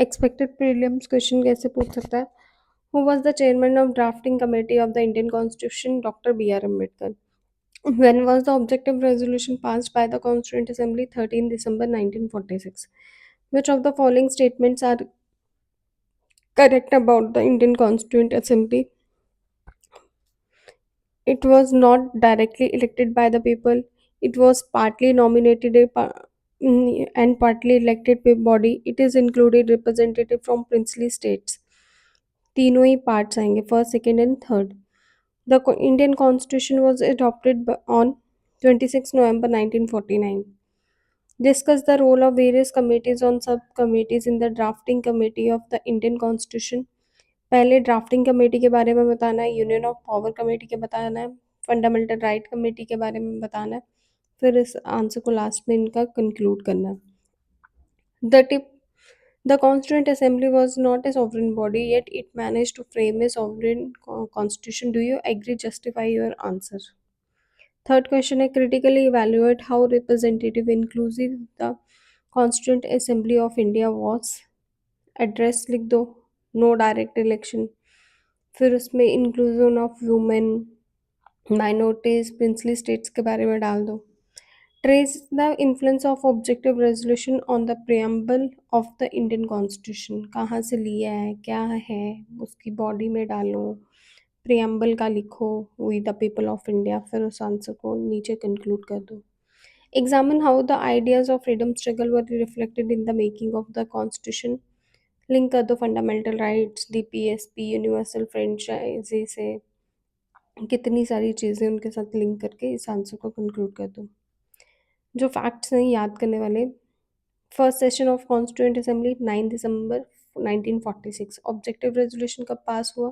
Expected prelims question कैसे पूछ सकता है? Who was the chairman of drafting committee of the Indian constitution? Doctor B R Ambedkar. When was the objective resolution passed by the Constituent Assembly? 13 December 1946. Which of the following statements are correct about the Indian Constituent Assembly? It was not directly elected by the people. It was partly nominated and partly elected by body. It is included representative from princely states. तीनों ही parts आएंगे, first second and third. The Indian constitution was adopted on 26 November 1949. Discuss the role of various committees on subcommittees in the drafting committee of the Indian Constitution. पहले drafting committee के बारे में बताना है, union of power committee के बताना है, fundamental right committee के बारे में बताना है, फिर इस आंसर को लास्ट में इनका कंक्लूड करना है. The tip the Constituent Assembly was not a sovereign body yet it manage to frame a sovereign constitution. Do you agree? Justify your answer. Third question है critically evaluate how representative inclusive the Constituent Assembly of India was. Address लिख दो, no direct election, फिर उसमें inclusion of women, minorities, princely states के बारे में डाल दो. Trace the influence of objective resolution on the preamble of the Indian constitution. कहाँ से लिया है, क्या है, उसकी बॉडी में डालो, प्रियम्बल का लिखो, we the people of India, फिर उस आंसर को नीचे कंक्लूड कर दो. Examine how the ideas of freedom struggle were reflected in the making of the constitution. Link कर दो fundamental rights, DPSP, universal franchise से, कितनी सारी चीज़ें उनके साथ लिंक करके इस आंसर को कंक्लूड कर दो. जो फैक्ट्स हैं याद करने वाले. First session of constituent assembly 9 December 1946. Objective resolution कब पास हुआ?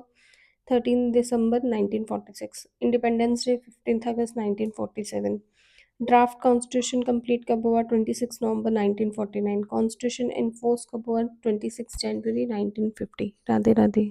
13 दिसंबर 1946. इंडिपेंडेंस डे 15 अगस्त 1947. ड्राफ्ट कॉन्स्टिट्यूशन कंप्लीट कब हुआ? 26 नवंबर 1949. कॉन्स्टिट्यूशन इन्फोर्स कब हुआ? 26 जनवरी 1950. राधे राधे.